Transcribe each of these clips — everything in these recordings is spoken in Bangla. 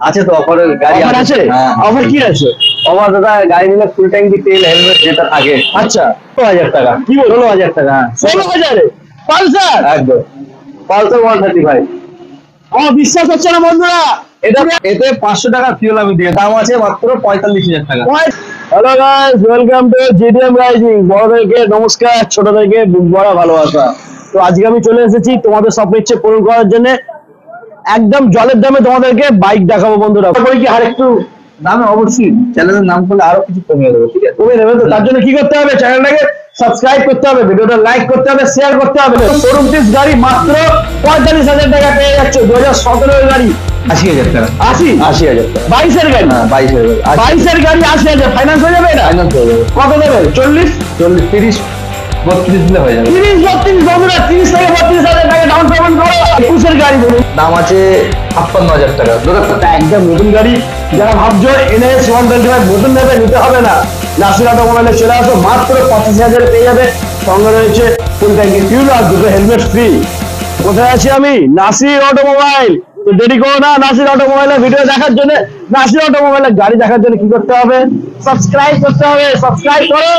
আছে তো অফারের গাড়ি আছে। অফার কি আছে? অফার দাদা গাড়ি নিলে ফুল ট্যাঙ্কি তেল হেলমেট যেটা থাকে। আচ্ছা 16,000 টাকা। কি বল? 16,000 টাকা। 16,000 পালসার? একদম পালসার 135। আমার বিশ্বাস হচ্ছে না বন্ধুরা। এতে 500 টাকা ফিউল আমি দিয়ে, দাম আছে মাত্র 45,000 টাকা। Hello guys, welcome to GDM rising. বড়দেরকে নমস্কার, ছোটদেরকে বুক ভরা ভালোবাসা। তো আজকে আমি চলে এসেছি তোমাদের স্বপ্নের ইচ্ছে পূরণ করার জন্য। একদম জলের দামে তোমাদেরকে বাইক দেখাবো বন্ধুরা। কি আর একটু দামে অবশ্যই চ্যানেলের নাম করলে আরো কিছু কমিয়ে দেবো, ঠিক আছে? কমিয়ে দেবে তো। তার জন্য কি করতে হবে? চ্যানেলটাকে সাবস্ক্রাইব করতে হবে, ভিডিওটা লাইক করতে হবে, শেয়ার করতে হবে। শোরুম পিস গাড়ি মাত্র 45,000 টাকা পেয়ে যাচ্ছে। 2017 গাড়ি 80,000 টাকা। 80,000 টাকা। 22-এর গাড়ি। হ্যাঁ 22,000 গাড়ি 80,000 ফাইন্যান্স হয়ে যাবে? ফাইন্যান্স হয়ে যাবে। কত দেবে? 40, 30, 32 দিলে হয়ে যাবে। 30, 32 বন্ধুরা, 30 থেকে 32,000 টাকা ডাউন পেমেন্ট করো। 21-এর গাড়ি বলুন, দাম আছে 56,000 টাকা। একদম নতুন গাড়ি। যারা ভাবছো NS 125 নতুন নেবে, নিতে হবে না। নাসির অটোমোবাইলে চলে আসো, মাত্র 85,000 পেয়ে যাবে। সঙ্গে রয়েছে ফুল ট্যাঙ্কি ফিউল আর দুটো হেলমেট ফ্রি। কোথায় আছি আমি? নাসির অটোমোবাইল। তো দেরি করো না, নাসির অটোমোবাইলের ভিডিও দেখার জন্য, নাসির অটোমোবাইলের গাড়ি দেখার জন্য কি করতে হবে? সাবস্ক্রাইব করতে হবে। সাবস্ক্রাইব করো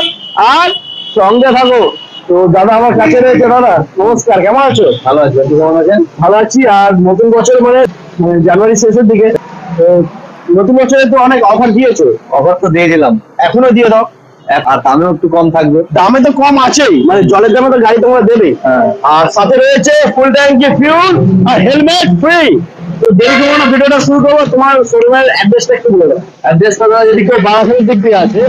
আর সঙ্গে থাকো। তো দাদা আমার কাছে রয়েছে। দাদা নমস্কার, কেমন আছো? ভালো আছে, আপনি কেমন আছেন? ভালো আছি। আর নতুন বছর মানে জানুয়ারি শেষের দিকে, তো নতুন বছরে তো অনেক অফার দিয়েছো। অফার তো দিয়ে দিলাম, এখনো দিয়ে দাও। আর দামেও একটু কম থাকবে। দামে তো কম আছেই, মানে জলের দামে তো গাড়ি তোমরা দেবে। আর সাথে রয়েছে ফুল ট্যাঙ্কি ফিউল আর হেলমেট ফ্রি। তো দেরি করবো না, ভিডিওটা শুরু করবো। তোমার শোরুমের অ্যাড্রেসটা একটু বলে দাও। অ্যাড্রেসটা যদি কেউ বারাসাতের দিক দিয়ে আছে,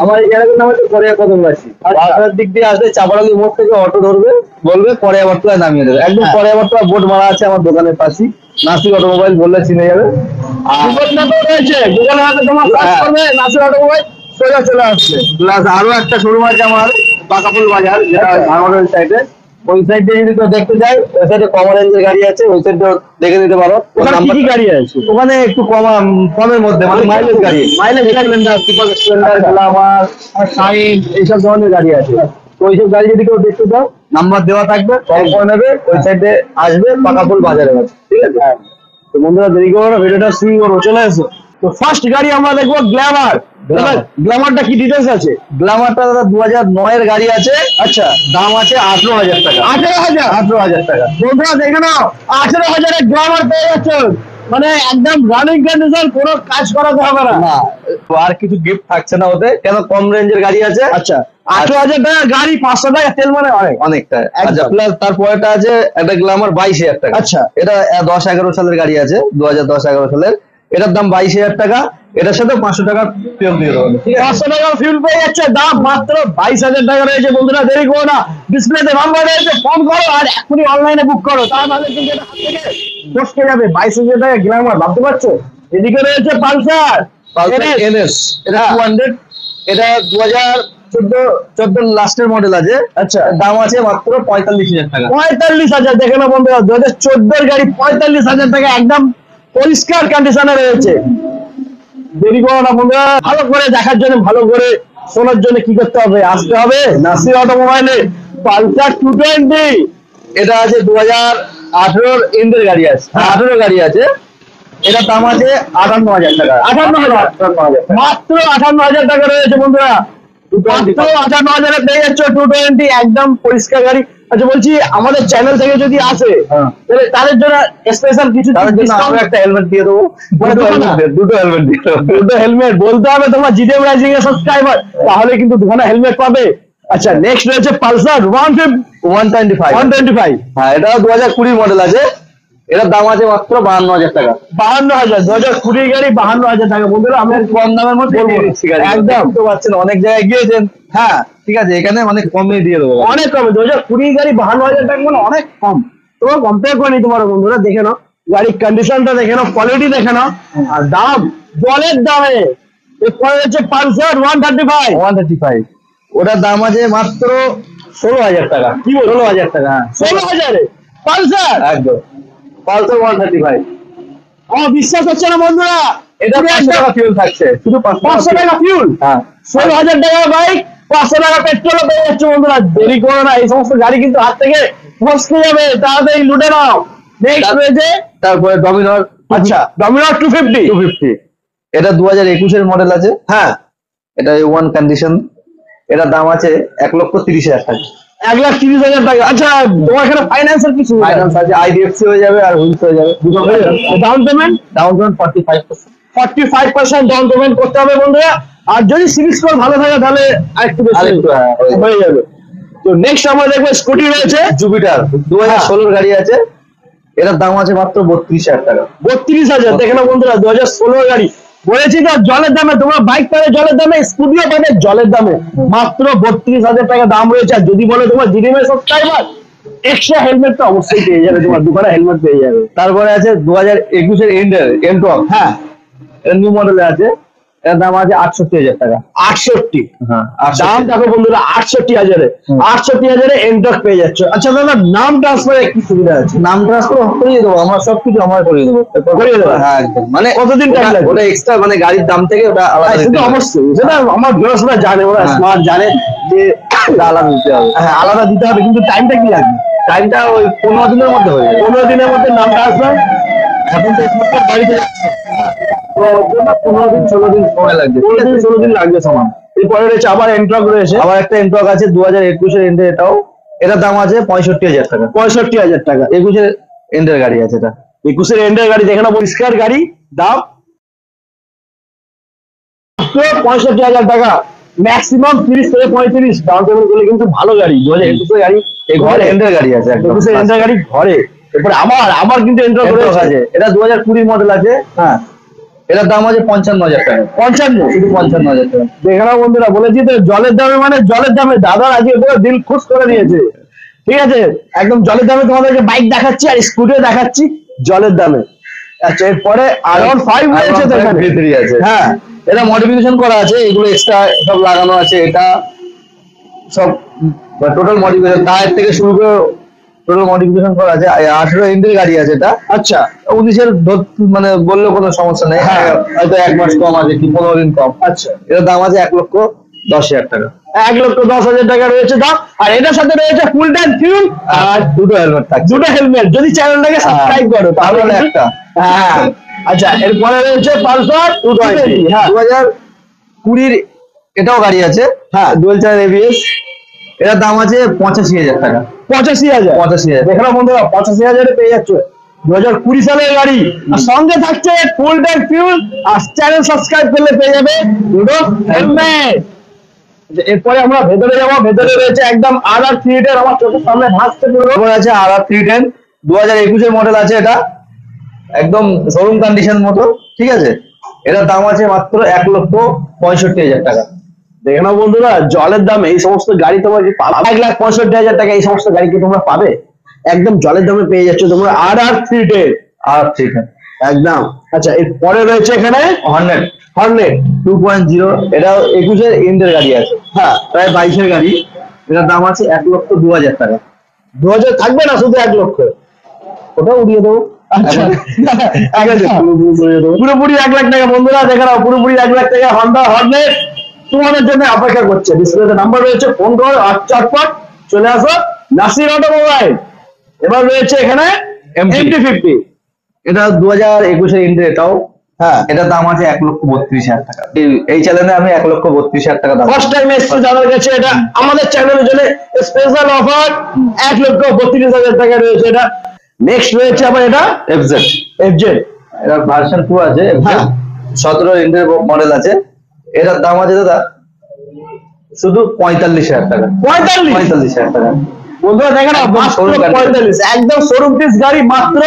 আমার এই জায়গাটার নাম হচ্ছে পরে কদম রাশি। বারাসাতের দিক দিয়ে আসলে চাপাড়ালি মোড় থেকে অটো ধরবে, বলবে পরে আবারতলায় নামিয়ে দেবে। একদম পরে আবারতলা বোর্ড মারা আছে আমার দোকানের পাশেই, নাসির অটোমোবাইল বললে চিনে যাবে। রয়েছে গুগলে হাতে তোমার সার্চ করবে নাসির অটোমোবাইল, সোজা চলে আসবে। প্লাস আরো একটা শোরুম আছে আমার পাকাপুল বাজার, যেটা ধানবাড়ের সাইডে। ওই সাইডে যদি কেউ দেখতে যায়, ওই সাইডে কম রেঞ্জের গাড়ি আছে, ওই সাইডে দেখে নিতে পারো। ওখানে কি কি গাড়ি আছে? ওখানে একটু কমের মধ্যে, মানে মাইলেজ গাড়ি, Splendor, super Splendor, Glamour, shine, এইসব ধরনের গাড়ি আছে। তো ওইসব গাড়ি যদি কেউ দেখতে চাও, নাম্বার দেওয়া থাকবে, কল করে নেবে, ওই সাইডে আসবে, পাকাপুল বাজারে আছে, ঠিক আছে? তো বন্ধুরা দেরি করো না, ভিডিওটা শুরু করো, চলে এসো। তো ফার্স্ট গাড়ি আমরা দেখবো গ্ল্যামার। গ্ল্যামারটা কি ডিটেলস আছে? গ্ল্যামারটা দাদা 2009 এর গাড়ি আছে। আচ্ছা, দাম আছে 18,000 টাকা। 18,000 টাকা। বন্ধুরা দেখে নাও, 18,000 গ্ল্যামার পেয়ে যাচ্ছে। মানে একদম রানিং কন্ডিশন, কোনো কাজ করাতে হবে না। আর কিছু গিফট থাকছে না ওতে, কেন কম রেঞ্জের গাড়ি আছে। আচ্ছা, 18,000 টাকা গাড়ি, 500 টাকা তেল, মানে অনেকটা। আচ্ছা, প্লাস তারপরেটা আছে একটা গ্ল্যামার 22,000 টাকা। আচ্ছা, এটা 10-11 সালের গাড়ি আছে, 2010-11 সালের। এটার দাম 22,000 টাকা। এটার সাথে 500 টাকা ফিউল দিয়ে দেবো। 500 টাকা ফিউল পেয়ে যাচ্ছে, দাম মাত্র 22,000 টাকা রয়েছে। বন্ধুরা দেরি করো না, ডিসপ্লেতে নাম্বার রয়েছে, ফোন করো আর এখনই অনলাইনে বুক করো। তাহলে কিন্তু এটা হাত থেকে বসকে যাবে। 22,000 টাকা গ্ল্যামার, ভাবতে পারছো? এদিকে রয়েছে পালসার NS, এটা 200, এটা 2014 লাস্টের মডেল আছে। আচ্ছা, দাম আছে মাত্র 45,000 টাকা। 45,000। দেখে না বন্ধুরা, 2014 গাড়ি, 45,000 টাকা, একদম পরিষ্কার কন্ডিশনে রয়েছে। দেরি করো না বন্ধুরা, ভালো করে দেখার জন্য, ভালো করে শোনার জন্য কি করতে হবে? আসতে হবে নাসির অটোমোবাইলে। পালসার 220, এটা আছে 2018 এন্ডের গাড়ি আছে, 18 গাড়ি আছে। এটার দাম আছে 58,000 টাকা। 58,000, মাত্র 58,000 টাকা রয়েছে বন্ধুরা। মাত্র 58,000 পেয়ে যাচ্ছে 220, একদম পরিষ্কার গাড়ি। আচ্ছা বলছি, আমাদের চ্যানেল থেকে যদি আসে, তাহলে তাদের জন্য স্পেশাল কিছু একটা হেলমেট দিয়ে দেবো। দুটো হেলমেট দিয়ে দেবো। দুটো হেলমেট বলতে হবে তোমার জিডিএম রাইজিং এর সাবস্ক্রাইবার, তাহলে কিন্তু দুখানা হেলমেট পাবে। আচ্ছা, নেক্সট রয়েছে পালসার 125। হ্যাঁ, এটা 2020 মডেল আছে। এটার দাম আছে মাত্র 52,000 টাকা। 52,000, 2020 গাড়ি, 52,000 টাকা। বন্ধুরা আমি কম দামের মধ্যে একদম তো পাচ্ছেন, অনেক জায়গায় গিয়েছেন। হ্যাঁ ঠিক আছে, এখানে অনেক কমে দিয়ে দেবো। অনেক কমে। 2020 গাড়ি 52,000 টাকা, মানে অনেক কম। তোমরা কম্পেয়ার করে নিতে পারো বন্ধুরা। দেখে নাও গাড়ির কন্ডিশনটা, দেখে নাও কোয়ালিটি, দেখে নাও। আর দাম জলের দামে। এরপরে হচ্ছে পালসার 135। ওটার দাম আছে মাত্র 16,000 টাকা। কি বল? 16,000 টাকা। 16,000 পালসার? একদম, পালসার 135। আমার বিশ্বাস হচ্ছে না বন্ধুরা। এটা 500 টাকা ফিউল থাকছে, শুধু 500 টাকা ফিউল। হ্যাঁ, 16,000 টাকা বাইক, 500 টাকা পেট্রোল পেয়ে যাচ্ছে বন্ধুরা। দেরি করো না, এই সমস্ত গাড়ি কিন্তু হাত থেকে ফসকে যাবে, তাড়াতাড়ি লুটে নাও। নেক্সট রয়েছে তারপরে ডমিনর আচ্ছা ডমিনার 250 250 এটা 2021 মডেল আছে। হ্যাঁ এটা ওয়ান কন্ডিশন, এটার দাম আছে 1,30,000 টাকা। 1,30,000 টাকা। আচ্ছা তোমার এখানে ফাইন্যান্সের কিছু ফাইন্যান্স আছে, আইডিএফসি হয়ে যাবে আর হুইলস হয়ে যাবে, দুটো হয়ে যাবে। Down payment 45%। 45% ডাউন পেমেন্ট করতে হবে বন্ধুরা। আর যদি সিভিল স্কোর ভালো থাকে তাহলে আরেকটু বেশি আরেকটু, হ্যাঁ, হয়ে যাবে। তো নেক্সট আমরা দেখবো স্কুটি রয়েছে জুপিটার 2016 গাড়ি আছে, এটার দাম আছে মাত্র 32,000 টাকা। 32,000। দেখে না বন্ধুরা 2016 গাড়ি। বলেছি তো জলের দামে, তোমরা বাইক পাবে জলের দামে, স্কুটিও পাবে জলের দামে, মাত্র 32,000 টাকা দাম রয়েছে। আর যদি বলে তোমার জিডিএম সাবস্ক্রাইবার, এক্সট্রা হেলমেট তো অবশ্যই পেয়ে যাবে, তোমার দোকানে হেলমেট পেয়ে যাবে। তারপরে আছে 2021 এন্ডার এন্টক, হ্যাঁ এর নিউ মডেলে আছে, এর দাম আছে 68,000 টাকা। 68। হ্যাঁ, দাম দেখো বন্ধুরা 68,000-এ, 68,000-এ এন্টক পেয়ে যাচ্ছ। আচ্ছা দাদা নাম ট্রান্সফারের কি সুবিধা আছে? নাম ট্রান্সফার করিয়ে দেবো, আমরা সবকিছু আমরা করিয়ে দেবো। করিয়ে দেবো? হ্যাঁ একদম, মানে কতদিন টাইম লাগবে? ওটা এক্সট্রা, মানে গাড়ির দাম থেকে ওটা আলাদা সেটা দিতে হবে। অবশ্যই, সেটা আমার ভিউয়ার্সরা জানে, ওরা হ্যাঁ। স্মার্ট জানে যে ওটা আলাদা দিতে হবে। হ্যাঁ আলাদা দিতে হবে, কিন্তু টাইমটা কি লাগবে? টাইমটা ওই 15 দিনের মধ্যে হয়ে যাবে। 15 দিনের মধ্যে নাম ট্রান্সফার। এখন তো স্মার্ট বাড়িতে যাচ্ছে, তো ওর জন্য 15 দিন 16 দিন সময় লাগবে। 16 দিন লাগবে সমান। এরপরে রয়েছে আবার এন্ট্রক রয়েছে, আবার একটা এন্টক আছে 2021 এন্ডের, এটার দাম আছে 65,000 টাকা। 65,000 টাকা। 21 এন্ডের গাড়ি আছে এটা। 21 এন্ডের গাড়ি, দেখে না পরিষ্কার গাড়ি, দাম 65,000 টাকা। ম্যাক্সিমাম 30 থেকে 35 ডাউন পেমেন্ট করলে কিন্তু ভালো গাড়ি। 2021 গাড়ি, এই ঘরে এন্ডের গাড়ি আছে একদম। 21 এন্ডের গাড়ি ঘরে। এরপরে আমার কিন্তু এন্ট্রক এন্টক রয়েছে। আছে, এটা 2020 মডেল আছে। হ্যাঁ এটার দাম আছে 55,000 টাকা। 55। শুধু 55,000 টাকা। দেখে নাও বন্ধুরা, বলেছি তো জলের দামে, মানে জলের দামে দাদা আজকে পুরো দিল খুশ করে দিয়েছে। ঠিক আছে, একদম জলের দামে তোমাদেরকে বাইক দেখাচ্ছি আর স্কুটিও দেখাচ্ছি জলের দামে। আচ্ছা এরপরে R15 রয়েছে তো এখানে। V3 আছে। হ্যাঁ এটা মডিফিকেশন করা আছে, এগুলো এক্সট্রা সব লাগানো আছে। এটা সব টোটাল মডিফিকেশন, টায়ার থেকে শুরু করে টোটাল মডিফিকেশন করা আছে। 18 ইঞ্চের গাড়ি আছে এটা। আচ্ছা 19-এর মানে বললেও কোনো সমস্যা নেই। হ্যাঁ। হয়তো 1 মাস কম আছে কি 15 দিন কম। আচ্ছা এটার দাম আছে 1,10,000 টাকা। 1,10,000 টাকা রয়েছে দাম। আর এটার সাথে রয়েছে ফুল ট্যাঙ্ক ফিউল আর দুটো হেলমেট থাকছে। দুটো হেলমেট। যদি চ্যানেলটাকে সাবস্ক্রাইব করো তাহলে তাহলে কিন্তু- একটা। হ্যাঁ আচ্ছা এরপরে রয়েছে পালসার 220। হ্যাঁ 2020 এটাও গাড়ি আছে। হ্যাঁ ডুয়েল চার এবিএস, এটার দাম আছে 85,000 টাকা। 85,000। 85,000। দেখো না বন্ধুরা 85,000-এ পেয়ে যাচ্ছ 2020 সালের গাড়ি। আর সঙ্গে থাকছে ফুল ট্যাঙ্ক ফিউল, আর চ্যানেল সাবস্ক্রাইব করলে পেয়ে যাবে দুটো হেলমেট। এরপরে আমরা ভেতরে যাবো। ভেতরে রয়েছে একদম R310, আমার চোখের সামনে ভাসছে পুরো। তারপর আছে RR310, 2021 মডেল আছে। এটা একদম শোরুম কন্ডিশন মতো, ঠিক আছে। এটার দাম আছে মাত্র 1,65,000 টাকা। দেখে নাও বন্ধুরা, জলের দামে এই সমস্ত গাড়ি তোমরা কি পাবে? 1,65,000 টাকা এই সমস্ত গাড়ি কি তোমরা পাবে? একদম জলের দামে পেয়ে যাচ্ছ তোমরা RR310 R310 একদম। আচ্ছা এরপরে রয়েছে এখানে হর্নেট হর্নেট 2.0, এটাও 21 এন্ডের গাড়ি আছে। হ্যাঁ প্রায় 22-এর গাড়ি। এটার দাম আছে 1,02,000 টাকা। 2,000 থাকবে না, শুধু 1 লক্ষ। ওটা উড়িয়ে দেবো। আচ্ছা ঠিক আছে, পুরোপুরি উড়িয়ে দেবো। পুরোপুরি 1 লাখ টাকা বন্ধুরা, দেখে নাও পুরোপুরি 1 লাখ টাকা হন্ডা হর্নেট তোমাদের জন্য অপেক্ষা করছে। ডিসপ্লেতে নাম্বার রয়েছে, ফোন করো আর চটপট চলে আসো নাসির অটোমোবাইল। এবার রয়েছে এখানে MT-50। এটা 2021 এন্ডের, এটাও। হ্যাঁ এটার দাম আছে 1,32,000 টাকা। এই চ্যানেলে আমি 1,32,000 টাকা দাম। ফার্স্ট টাইম এসছে যাদের কাছে, এটা আমাদের চ্যানেলের জন্য স্পেশাল অফার 1,32,000 টাকা রয়েছে এটা। নেক্সট রয়েছে আবার এটা FZ, FZ। এটা ভার্সন 2 আছে। হ্যাঁ 17 এন্ডের মডেল আছে। এটার দাম আছে দাদা শুধু 45,000 টাকা। 45,000 টাকা। বন্ধুরা দেখেন মাত্র showroom condition। 45, একদম শোরুম পিস গাড়ি, মাত্র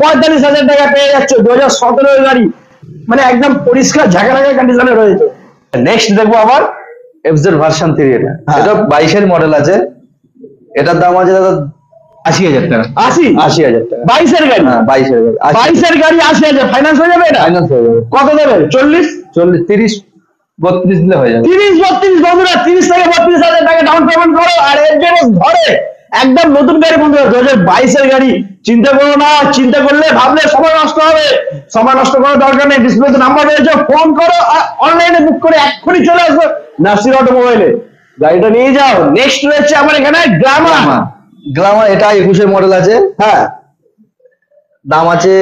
45,000 টাকা পেয়ে যাচ্ছে। 2017 এর গাড়ি, মানে একদম পরিষ্কার ঝাঁকানাকা কন্ডিশনে রয়েছে। নেক্সট দেখবো আবার FZ ভার্সন 3। এটা হ্যাঁ। এটা 22-এর মডেল আছে। এটার দাম আছে দাদা 80,000 টাকা। 80,000 টাকা। 22 এর গাড়ি, হ্যাঁ 22-এর গাড়ি। 22 এর গাড়ি 80,000 ফাইন্যান্স হয়ে যাবে এটা? ফাইন্যান্স হয়ে যাবে। কত দেবে? 40, 40, 30, 32 দিলে হয়ে যাবে। 30, 32 বন্ধুরা, 30 থেকে 32,000 টাকা ডাউন পেমেন্ট করো আর এডভান্স ধরে একদম নতুন গাড়ি বন্ধুরা। 2022 এর গাড়ি, চিন্তা করো না। চিন্তা করলে ভাবলে সময় নষ্ট হবে, সময় নষ্ট করার দরকার নেই। ডিসপ্লেতে নাম্বার রয়েছে, ফোন করো আর অনলাইনে বুক করে এক্ষুনি চলে আসো নাসির অটোমোবাইলে, গাড়িটা নিয়ে যাও। নেক্সট রয়েছে আমার এখানে গ্ল্যামার। গ্ল্যামার এটা 21-এর মডেল আছে। হ্যাঁ দাম আছে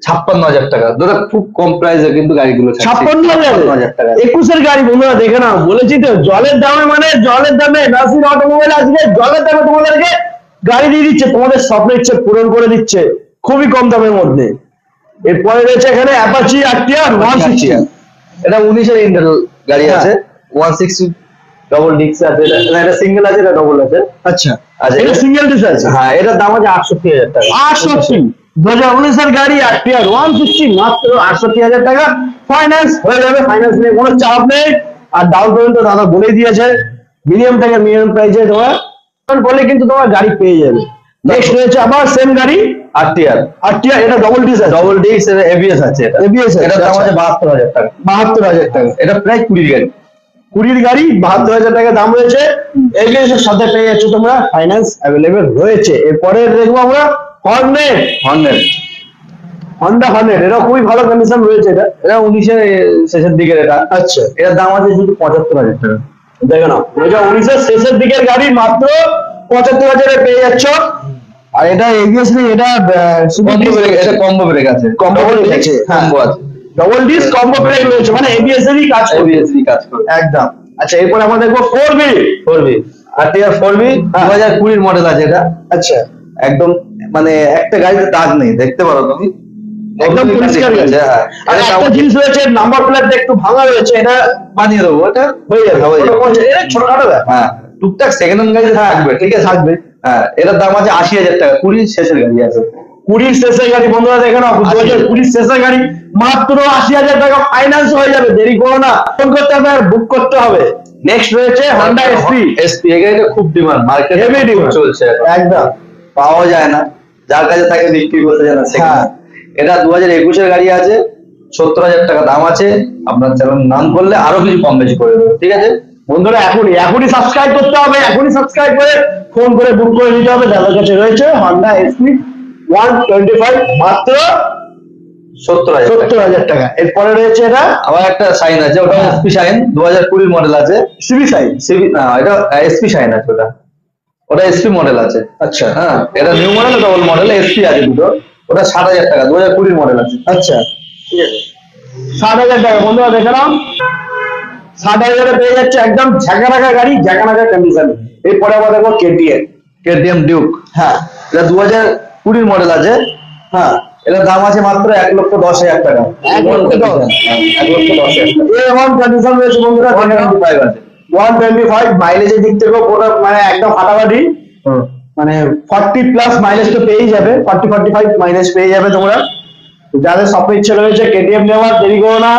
56,000 টাকা। দাদা খুব কম প্রাইসে কিন্তু গাড়িগুলো 56,000 টাকা। 21-এর গাড়ি বন্ধুরা দেখে নাও, বলেছি তো জলের দামে, মানে জলের দামে নাসির অটোমোবাইল আজকে জলের দামে তোমাদেরকে গাড়ি দিয়ে দিচ্ছে, তোমাদের স্বপ্নের ইচ্ছে পূরণ করে দিচ্ছে খুবই কম দামের মধ্যে। এরপরে রয়েছে এখানে অ্যাপাচি আরটিআর 160। এটা 19-এর ইন্ডেল গাড়ি আছে, 160 ডবল ডিস্ক আছে, এটা সিঙ্গেল আছে, এটা ডবল আছে। আচ্ছা, আচ্ছা এটা সিঙ্গেল ডিস আছে। হ্যাঁ, এটার দাম আছে 68,000 টাকা। 68, 2019-এর গাড়ি আরটিআর 160 মাত্র 68,000 টাকা। ফাইন্যান্স হয়ে যাবে, ফাইন্যান্স নিয়ে কোনো চাপ নেই। আর ডাউন পেমেন্ট তো দাদা বলেই দিয়েছে, মিনিমাম থেকে মিনিমাম প্রাইসে তোমার বলে কিন্তু তোমার গাড়ি পেয়ে যাবে। নেক্সট রয়েছে আবার সেম গাড়ি আরটিআর, এটা ডবল ডিস আছে, ডবল ডিস্ক, এটা এবিএস আছে। এটা ABS আছে। এটার দাম আছে 72,000 টাকা। 72,000 টাকা। এটা প্রায় 20 গাড়ি। 20-র গাড়ি 72,000 টাকা দাম রয়েছে। এবিএস এর সাথে পেয়ে যাচ্ছ তোমরা, ফাইন্যান্স অ্যাভেলেবেল রয়েছে। এরপরে দেখবো আমরা হর্নেট, হন্ডা হর্নেট, এটা খুবই ভালো কন্ডিশন রয়েছে। এটা 19-এর শেষের দিকের। এটা আচ্ছা, এটার দাম আছে শুধু 75,000 টাকা। দেখো না, 2019-এর শেষের দিকের গাড়ি মাত্র 75,000-এ পেয়ে যাচ্ছ। আর এটা এবিএস নেই, এটা এটা কম্বো ব্রেক আছে, কম্বো ব্রেক আছে, কম্বো আছে, ডবল ডিস কম্বো ব্রেক রয়েছে, মানে এবিএস এরই কাজ করবে এবিএস কাজ করে একদম। আচ্ছা, এরপর আমরা দেখবো 4B, 4B RTR 4B 2020-এর model আছে। এটা আচ্ছা, একদম মানে একটা গাড়িতে দাগ নেই, দেখতে পারো তুমি, একদম পরিষ্কার গাড়ি। হ্যাঁ, আর একটা জিনিস রয়েছে, নাম্বার প্লেটটা একটু ভাঙা রয়েছে, এটা বানিয়ে দেবো, এটা হয়ে যাবে, হয়ে যাবে। এটা ছোটখাটো ব্যাপার। হ্যাঁ, টুকটাক সেকেন্ড হ্যান্ড গাড়ি থাকবে, ঠিক আছে থাকবে। হ্যাঁ, এটার দাম আছে 80,000 টাকা। 20 শেষের গাড়ি আছে, 20 শেষের গাড়ি বন্ধুরা দেখে নাও, 2020 শেষের গাড়ি মাত্র 80,000 টাকা। ফাইন্যান্স হয়ে যাবে, দেরি করো না, ফোন করতে হবে আর বুক করতে হবে। নেক্সট রয়েছে হন্ডা এসপি। এই গাড়িটা খুব ডিমান্ড, মার্কেটে হেভি ডিমান্ড চলছে, একদম, পাওয়া যায় না, যার কাছে থাকে বিক্রি করতে জানা। হ্যাঁ। এটা 2021-এর গাড়ি আছে, 70,000 টাকা দাম আছে। আপনার চ্যানেল নাম করলে আরো কিছু কম বেশি করে দেবো, ঠিক আছে বন্ধুরা? এখনই সাবস্ক্রাইব করতে হবে, এখনই সাবস্ক্রাইব করে ফোন করে বুক করে নিতে হবে। দাদার কাছে রয়েছে হন্ডা এসপি 125 মাত্র 70,000 টাকা। এরপরে রয়েছে এটা আবার একটা শাইন আছে, ওটা এসপি শাইন 2020 মডেল আছে। সিবি সাইন, সিবি না, এটা এসপি শাইন আছে, ওটা এসপি মডেল আছে। আচ্ছা, হ্যাঁ, এটা new model, double model, SP আছে দুটো। ওটা 60,000 টাকা, 2020 মডেল আছে। আচ্ছা, ঠিক আছে, 60,000 টাকা বন্ধুরা দেখে নাও। 60,000-এ পেয়ে যাচ্ছে একদম ঝাঁকা রাখা গাড়ি, ঝাঁকা রাখা কন্ডিশন। এরপরে আবার দেখো কেটিএম ডিউক। হ্যাঁ, এটা 2020 মডেল আছে। হ্যাঁ, এটার দাম আছে মাত্র 1,10,000 টাকা। 1,10,000 A1 কন্ডিশন রয়েছে বন্ধুরা, 125 আছে। 125 মাইলেজের দিক থেকেও পুরো মানে একদম ফাটাফাটি, মানে 40 প্লাস মাইলেজ তো পেয়েই যাবে, 40-45 মাইলেজ পেয়ে যাবে তোমরা। যাদের স্বপ্ন ইচ্ছে রয়েছে কেটিএম নেওয়ার, দেরি করো না,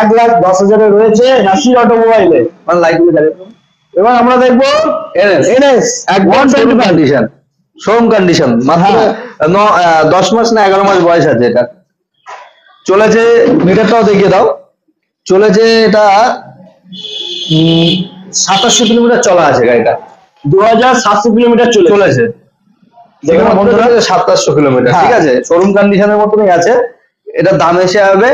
1,10,000-এ রয়েছে নাসির অটোমোবাইলে। মানে লাইট গুলো এবার আমরা দেখবো এনএস 125 কন্ডিশন, শোরুম কন্ডিশন, মাত্র 10 মাস না 11 মাস বয়স আছে। এটা চলেছে, মিটারটাও দেখিয়ে দাও, চলেছে এটা 2700 কিলোমিটার চলা আছে গাড়িটা। 2,700 কিলোমিটার চলেছে। দেখুন বন্ধুরা, 2700 কিলোমিটার, ঠিক আছে, শোরুম কন্ডিশনের মতনই আছে। এটার দাম এসে হবে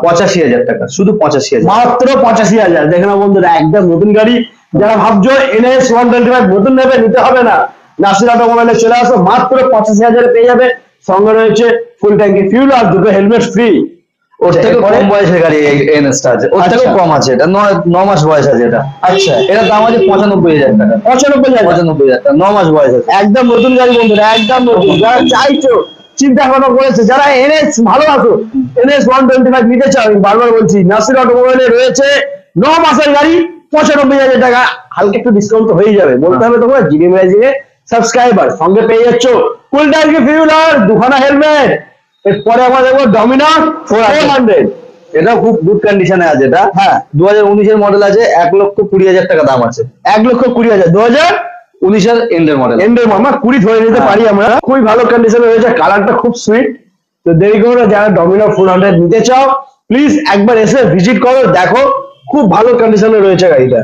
85,000 টাকা, শুধু 85,000, মাত্র 85,000। দেখে নাও বন্ধুরা, একদম নতুন গাড়ি। যারা ভাবছো এনএস 125 নতুন নেবে, নিতে হবে না, নাসির অটোমোবাইলে চলে আসো, মাত্র 85,000-এ পেয়ে যাবে। সঙ্গে রয়েছে ফুল ট্যাঙ্কি ফিউল আর দুটো হেলমেট ফ্রি। ওর থেকে কম বয়সের গাড়ি এনএসটা আছে, ওর থেকেও কম আছে, এটা 9 মাস বয়স আছে। এটা আচ্ছা, এটার দাম আছে 95,000 টাকা। 95,000 টাকা, 9 মাস বয়স আছে। একদম নতুন গাড়ি বন্ধুরা, একদম নতুন। যারা চাইছো, চিন্তা ভাবনা করেছে, যারা এনএস ভালোবাসো, এনএস 125 নিতে চাও, আমি বারবার বলছি নাসির অটোমোবাইলে রয়েছে 9 মাসের গাড়ি 95,000 টাকা। হালকা একটু ডিসকাউন্ট তো হয়ে যাবে, বলতে হবে তোমরা জিডি ম্যাজিকে সাবস্ক্রাইবার, সঙ্গে পেয়ে যাচ্ছ ফুল ট্যাঙ্কি ফিউল আর দুখানা হেলমেট। এরপরে আমরা দেখবো ডমিনার 400, এটা খুব গুড কন্ডিশনে আছে। এটা হ্যাঁ 2019-এর মডেল আছে, 1,20,000 টাকা দাম আছে। 1,20,000, 2019-এর এন্ডের মডেল, এন্ডের মামা 20 ধরে নিতে পারি আমরা। খুবই ভালো কন্ডিশনে রয়েছে, কালারটা খুব সুইট। তো দেরি করো না, যারা ডমিনার 400 নিতে চাও প্লিজ একবার এসে ভিজিট করো, দেখো খুব ভালো কন্ডিশনে রয়েছে গাড়িটা।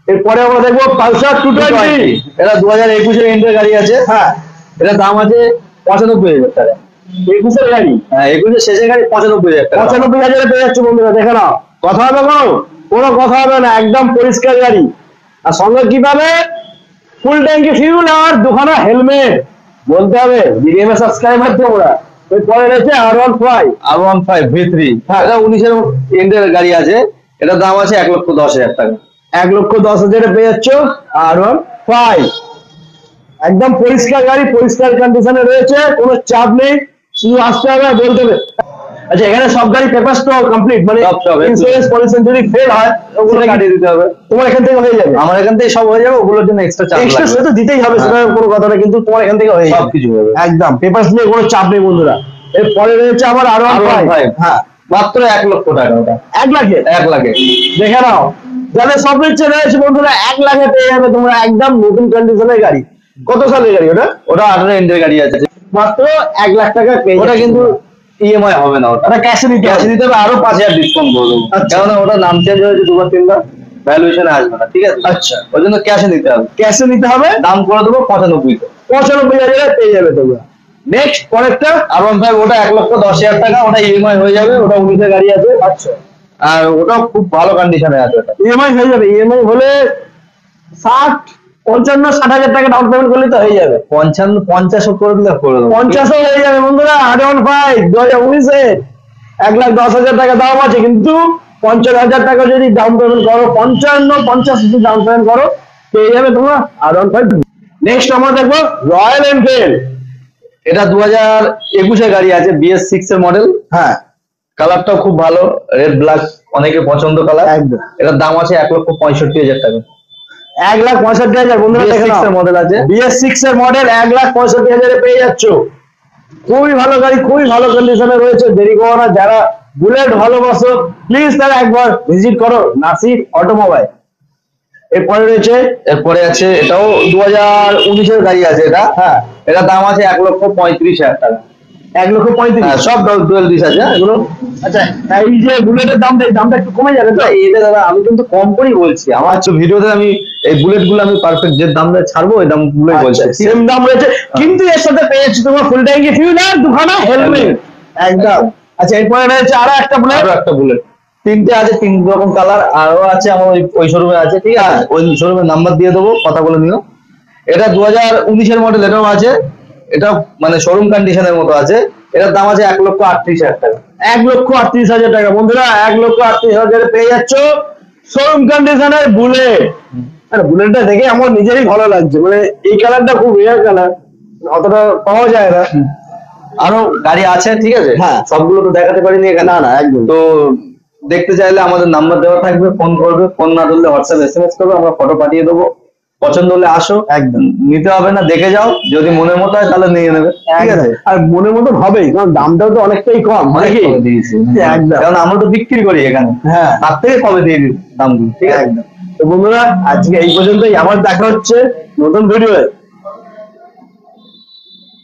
এরপরে আমরা দেখবো পালসার 220, এটা 2021-এর এন্ডের গাড়ি আছে। হ্যাঁ, এটার দাম আছে 95,000 টাকা। 21-এর গাড়ি, হ্যাঁ, 21-এর শেষের গাড়ি 95,000 টাকা। 95,000-এ পেয়ে যাচ্ছে বন্ধুরা, দেখে নাও। কথা হবে কোনো কথা হবে না, একদম পরিষ্কার গাড়ি। আর সঙ্গে কি পাবে? ফুল ট্যাঙ্কি ফিউল আর দুখানা হেলমেট। বলতে হবে জিডিএম এর সাবস্ক্রাইবার তোমরা, এরপরে রয়েছে R15 R15 V3, হ্যাঁ। এটা 19-এর এন্ডের গাড়ি আছে, এটার দাম আছে 1,10,000 টাকা। 1,10,000 পেয়ে যাচ্ছ R15। একদম পরিষ্কার গাড়ি, পরিষ্কার কন্ডিশনে রয়েছে, কোনো চাপ নেই, শুধু আসতে হবে আর বলতে হবে। আচ্ছা, এখানে সব গাড়ি পেপারস তো কমপ্লিট, মানে সব, ইন্স্যুরেন্স পলিউশন যদি ফেল হয় ওগুলো কাটিয়ে দিতে হবে। তোমার এখান থেকে হয়ে যাবে। আমার এখান থেকে সব হয়ে যাবে, ওগুলোর জন্য এক্সট্রা চার্জ এক্সট্রা লাগবে। সে তো দিতেই হবে, সেটা কোনো কথা না, কিন্তু তোমার এখান থেকে হয়ে যাবে সবকিছু হবে। একদম, পেপারস নিয়ে কোনো চাপ নেই বন্ধুরা। এরপরে রয়েছে আমার R15। হ্যাঁ, মাত্র 1 লক্ষ টাকা ওটা। 1 লাখে 1 লাখে দেখে নাও, যাদের সব ইচ্ছে রয়েছে বন্ধুরা 1 লাখে পেয়ে যাবে তোমরা একদম নতুন কন্ডিশনের গাড়ি। কত সালের গাড়ি ওটা? ওটা 18 এন্ডের গাড়ি আছে, মাত্র 1 লাখ টাকা পেয়ে ওটা যাবে। কিন্তু ইএমআই হবে না, ওটা ওটা ক্যাশে নিতে ক্যাশ হবে। দিতে হবে, আরো 5,000 ডিসকাউন্ট করে দেবো। আচ্ছা। কেননা ওটা নাম চেঞ্জ হয়েছে 2-3 বার, ভ্যালুয়েশনে আসবে না, ঠিক আছে? আচ্ছা, ওই জন্য ক্যাশে নিতে হবে, ক্যাশে নিতে হবে, দাম করে দেবো 95 তে। 95,000 পেয়ে যাবে তোমরা। নেক্সট পরেরটা R15 ওটা 1,10,000 টাকা, ওটা ইএমআই হয়ে যাবে, ওটা 19-এর গাড়ি আছে। আচ্ছা, আর ওটা খুব ভালো কন্ডিশনে আছে ওটা। ইএমআই হয়ে যাবে। ইএমআই হলে 55-60,000 টাকা ডাউন পেমেন্ট করলে তো হয়ে যাবে। 50 করে দিলে করে দেবো। 50ও হয়ে যাবে বন্ধুরা। R15 2019-এর 1,10,000 টাকা দাম আছে, কিন্তু 50,000 টাকা যদি ডাউন পেমেন্ট করো, 55-50 যদি ডাউন পেমেন্ট করো, পেয়ে যাবে তোমরা R15। নেক্সট আমরা দেখবো রয়্যাল এনফিল্ড। এটা 2021-এর গাড়ি আছে, BS6 এর মডেল। হ্যাঁ, কালারটাও খুব ভালো, রেড ব্ল্যাক, অনেকে পছন্দ কালার। একদম। এটার দাম আছে 1,65,000 টাকা। 1,65,000 বন্ধুরা দেখে BS6 নাও। এর মডেল আছে। BS6 এর মডেল 1,65,000 পেয়ে যাচ্ছ। খুবই ভালো গাড়ি, খুবই ভালো কন্ডিশনে রয়েছে। দেরি করো না, যারা বুলেট ভালোবাসো প্লিজ তারা একবার ভিজিট করো নাসির অটোমোবাইল। এরপরে রয়েছে এরপরে আছে, এটাও 2019-এর গাড়ি আছে এটা। হ্যাঁ, এটার দাম আছে 1,35,000 টাকা। 1,35,000। হ্যাঁ, সব ডুয়েল ডিস আছে এগুলো। আচ্ছা, এই যে বুলেটের দামটা একটু কমে যাবে তো? এটা দাদা আমি কিন্তু কম করেই বলছি, আমার ভিডিওতে আমি এই বুলেট গুলো আমি পারফেক্ট যে দাম ছাড়বো ওই দাম গুলোই বলছি। সেম দাম রয়েছে, কিন্তু এর সাথে পেয়ে যাচ্ছি তোমার ফুল ট্যাঙ্কি ফিউল আর দুখানা হেলমেট একদম। আচ্ছা, এরপরে রয়েছে আরো একটা বুলেট। আরো একটা বুলেট, 3টে আছে, 3 রকম কালার আরো আছে, আমার ওই শোরুমে আছে, ঠিক আছে? ওই শোরুমের নাম্বার দিয়ে দেবো, কথা বলে নিও। এটা 2019-এর মডেল, এটাও আছে, এটা মানে শোরুম কন্ডিশনের মতো আছে। এটার দাম আছে 1,38,000 টাকা। 1,38,000 টাকা বন্ধুরা, 1,38,000 পেয়ে যাচ্ছ শোরুম কন্ডিশনের বুলেট। আর বুলেটটা দেখে আমার নিজেরই ভালো লাগছে, মানে এই কালারটা খুব রেয়ার কালার, অতটা পাওয়া যায় না। আরো গাড়ি আছে, ঠিক আছে? হ্যাঁ। সবগুলো তো দেখাতে পারিনি এখানে। না, একদম। তো দেখতে চাইলে আমাদের নাম্বার দেওয়া থাকবে, ফোন করবে, ফোন না ধরলে হোয়াটসঅ্যাপ SMS করবে, আমরা ফটো পাঠিয়ে দেবো। পছন্দ হলে আসো, একদম। নিতে হবে না, দেখে যাও, যদি মনের মতো হয় তাহলে নিয়ে নেবে, ঠিক আছে? আর মনের মতো হবেই, কারণ দামটাও তো অনেকটাই কম অনেক নাকি? কমে দিয়েছি, একদম। কারণ আমরা তো বিক্রি করি এখানে, হ্যাঁ, তার থেকে কমে দিয়ে দিই দামগুলো, ঠিক আছে? একদম। তো বন্ধুরা, আজকে এই পর্যন্তই, আবার দেখা হচ্ছে নতুন ভিডিওয়ে।